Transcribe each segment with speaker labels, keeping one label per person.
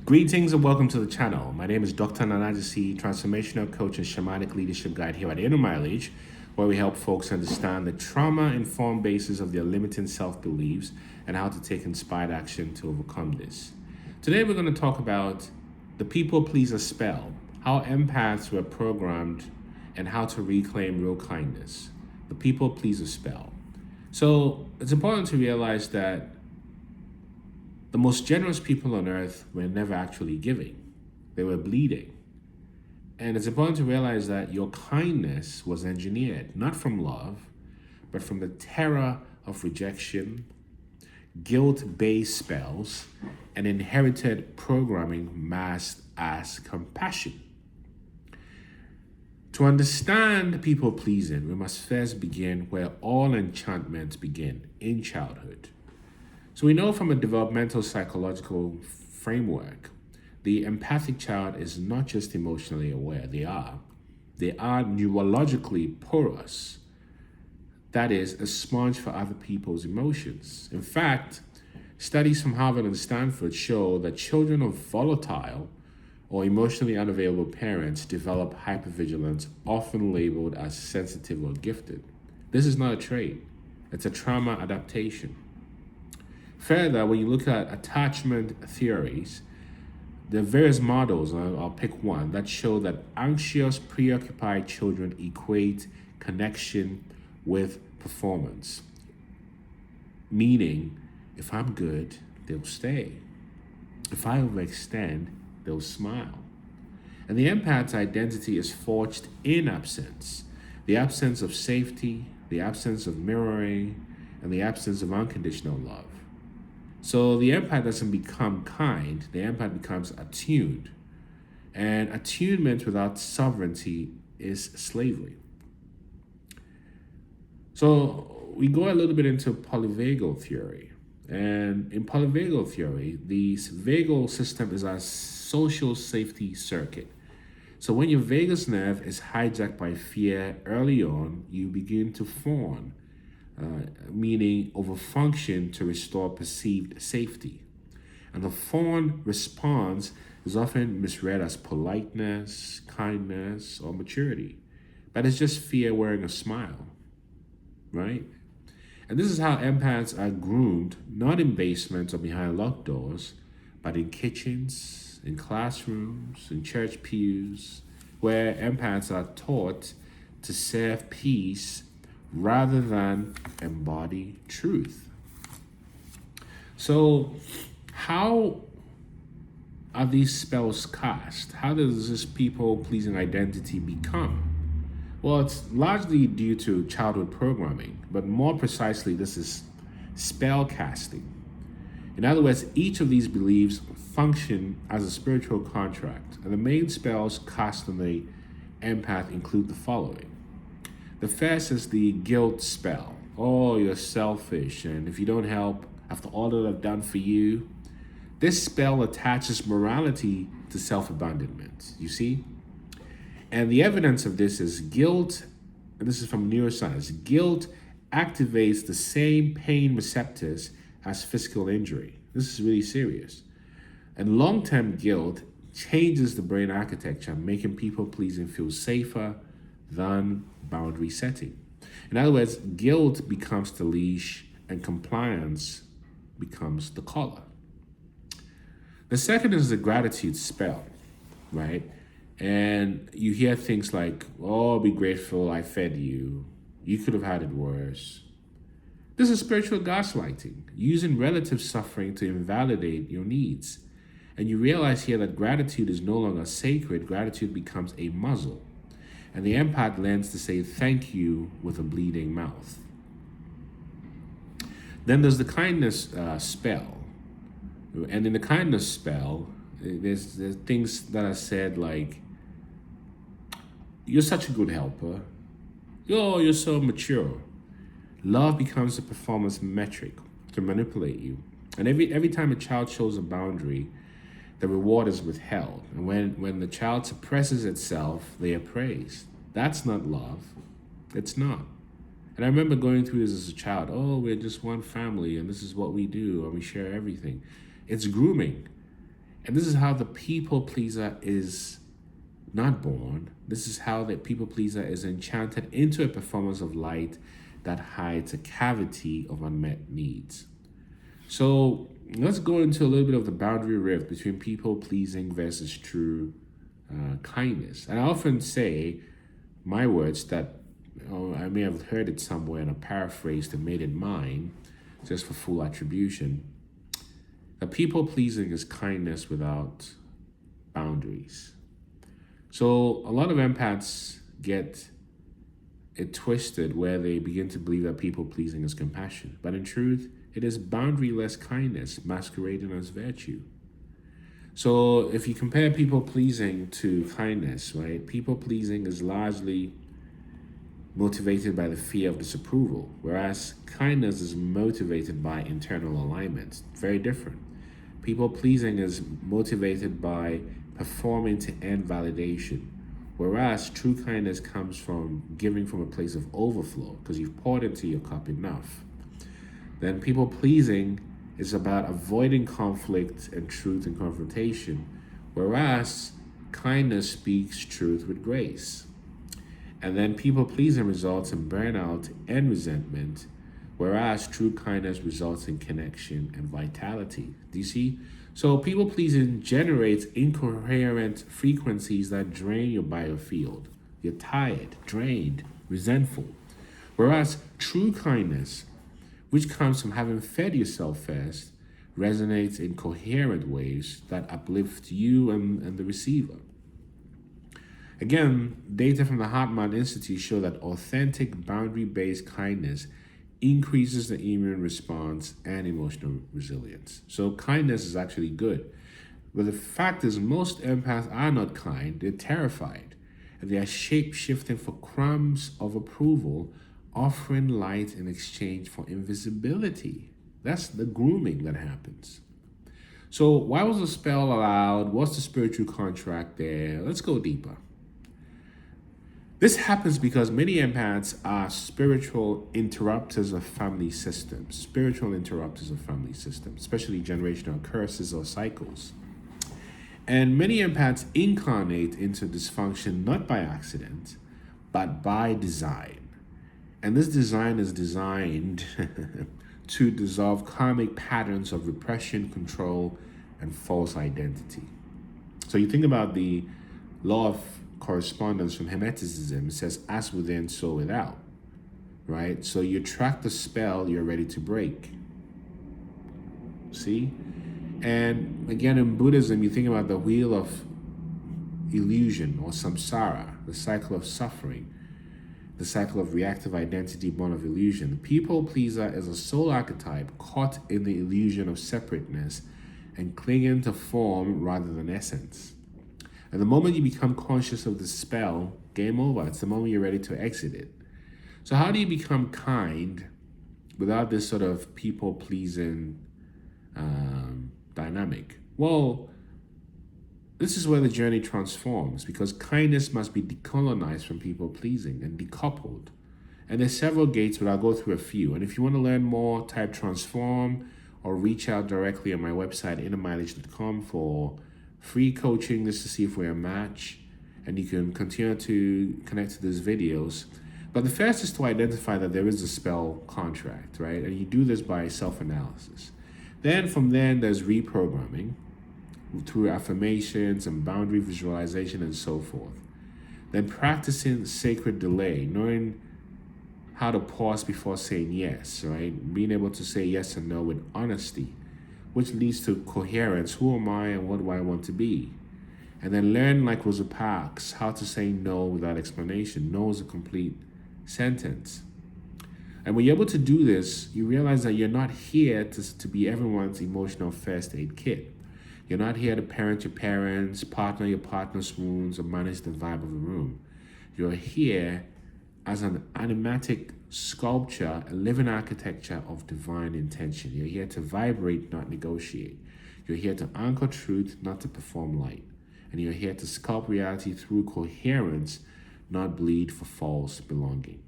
Speaker 1: Greetings and welcome to the channel. My name is Dr. Nanajisi, transformational coach and shamanic leadership guide here at Inner Mileage, where we help folks understand the trauma-informed basis of their limiting self-beliefs and how to take inspired action to overcome this. Today we're going to talk about the people pleaser spell, how empaths were programmed, and how to reclaim real kindness. The people pleaser spell. So it's important to realize that the most generous people on earth were never actually giving. They were bleeding. And it's important to realize that your kindness was engineered, not from love, but from the terror of rejection, guilt-based spells, and inherited programming masked as compassion. To understand people pleasing, we must first begin where all enchantments begin, in childhood. So we know from a developmental psychological framework, the empathic child is not just emotionally aware, they are neurologically porous. That is, a sponge for other people's emotions. In fact, studies from Harvard and Stanford show that children of volatile or emotionally unavailable parents develop hypervigilance, often labeled as sensitive or gifted. This is not a trait, it's a trauma adaptation. Further, when you look at attachment theories, there are various models, I'll pick one, that show that anxious, preoccupied children equate connection with performance. Meaning, if I'm good, they'll stay. If I overextend, they'll smile. And the empath's identity is forged in absence. The absence of safety, the absence of mirroring, and the absence of unconditional love. So the empath doesn't become kind, the empath becomes attuned. And attunement without sovereignty is slavery. So we go a little bit into polyvagal theory. And in polyvagal theory, the vagal system is our social safety circuit. So when your vagus nerve is hijacked by fear early on, you begin to fawn. Meaning overfunction to restore perceived safety. And the fawn response is often misread as politeness, kindness, or maturity. But it's just fear wearing a smile, right? And this is how empaths are groomed, not in basements or behind locked doors, but in kitchens, in classrooms, in church pews, where empaths are taught to serve peace rather than embody truth. So how are these spells cast? How does this people-pleasing identity become? Well, it's largely due to childhood programming, but more precisely, this is spell casting. In other words, each of these beliefs function as a spiritual contract, and the main spells cast on the empath include the following. The first is the guilt spell. Oh, you're selfish, and if you don't help after all that I've done for you. This spell attaches morality to self-abandonment, you see? And the evidence of this is guilt, and this is from neuroscience, guilt activates the same pain receptors as physical injury. This is really serious. And long-term guilt changes the brain architecture, making people-pleasing feel safer than boundary setting. In other words, guilt becomes the leash and compliance becomes the collar. The second is the gratitude spell, right? And you hear things like, oh, be grateful I fed you. You could have had it worse. This is spiritual gaslighting, using relative suffering to invalidate your needs. And you realize here that gratitude is no longer sacred, gratitude becomes a muzzle. And the empath learns to say thank you with a bleeding mouth. Then there's the kindness spell. And in the kindness spell, there's things that are said like, you're such a good helper. You're so mature. Love becomes a performance metric to manipulate you. And every time a child shows a boundary, the reward is withheld. And when the child suppresses itself, they are praised. That's not love. It's not. And I remember going through this as a child. Oh, we're just one family, and this is what we do, and we share everything. It's grooming. And this is how the people pleaser is not born. This is how the people pleaser is enchanted into a performance of light that hides a cavity of unmet needs. So let's go into a little bit of the boundary rift between people pleasing versus true kindness. And I often say my words that I may have heard it somewhere in a paraphrase and made it mine just for full attribution. That people pleasing is kindness without boundaries. So a lot of empaths get it twisted where they begin to believe that people pleasing is compassion. But in truth, it is boundaryless kindness masquerading as virtue. So if you compare people pleasing to kindness, right? People pleasing is largely motivated by the fear of disapproval, whereas kindness is motivated by internal alignment. Very different. People pleasing is motivated by performing to end validation, whereas true kindness comes from giving from a place of overflow because you've poured into your cup enough. Then people pleasing is about avoiding conflict and truth and confrontation, whereas kindness speaks truth with grace. And then people pleasing results in burnout and resentment, whereas true kindness results in connection and vitality. Do you see? So people pleasing generates incoherent frequencies that drain your biofield. You're tired, drained, resentful. Whereas true kindness, which comes from having fed yourself first, resonates in coherent ways that uplift you and the receiver. Again, data from the Hartman Institute show that authentic boundary-based kindness increases the immune response and emotional resilience. So kindness is actually good. But the fact is most empaths are not kind, they're terrified. And they are shape-shifting for crumbs of approval, offering light in exchange for invisibility. That's the grooming that happens. So why was the spell allowed? What's the spiritual contract there? Let's go deeper. This happens because many empaths are spiritual interrupters of family systems, especially generational curses or cycles. And many empaths incarnate into dysfunction not by accident, but by design. And this design is designed to dissolve karmic patterns of repression, control, and false identity. So you think about the law of correspondence from Hermeticism. It says, as within, so without, right? So you attract the spell you're ready to break. See? And again, in Buddhism, you think about the wheel of illusion or samsara, the cycle of suffering, the cycle of reactive identity born of illusion. The people pleaser is a soul archetype caught in the illusion of separateness and clinging to form rather than essence. And the moment you become conscious of the spell, game over. It's the moment you're ready to exit it. So how do you become kind without this sort of people-pleasing dynamic? Well, this is where the journey transforms because kindness must be decolonized from people-pleasing and decoupled. And there's several gates, but I'll go through a few. And if you want to learn more, type transform or reach out directly on my website, innermileage.com, for free coaching just to see if we're a match, and you can continue to connect to these videos. But the first is to identify that there is a spell contract, right? And you do this by self-analysis. Then from there, there's reprogramming through affirmations and boundary visualization and so forth. Then practicing sacred delay, knowing how to pause before saying yes, right? Being able to say yes and no with honesty, which leads to coherence. Who am I and what do I want to be? And then learn, like Rosa Parks, how to say no without explanation. No is a complete sentence. And when you're able to do this, you realize that you're not here to be everyone's emotional first aid kit. You're not here to parent your parents, partner your partner's wounds, or manage the vibe of the room. You're here as an animatic sculpture, a living architecture of divine intention. You're here to vibrate, not negotiate. You're here to anchor truth, not to perform light. And you're here to sculpt reality through coherence, not bleed for false belonging.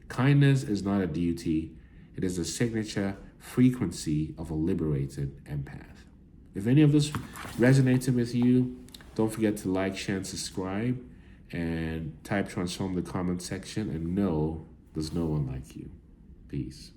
Speaker 1: Kindness is not a duty. It is a signature frequency of a liberated empath. If any of this resonated with you, don't forget to like, share, and subscribe, and type transform in the comment section, and know there's no one like you. Peace.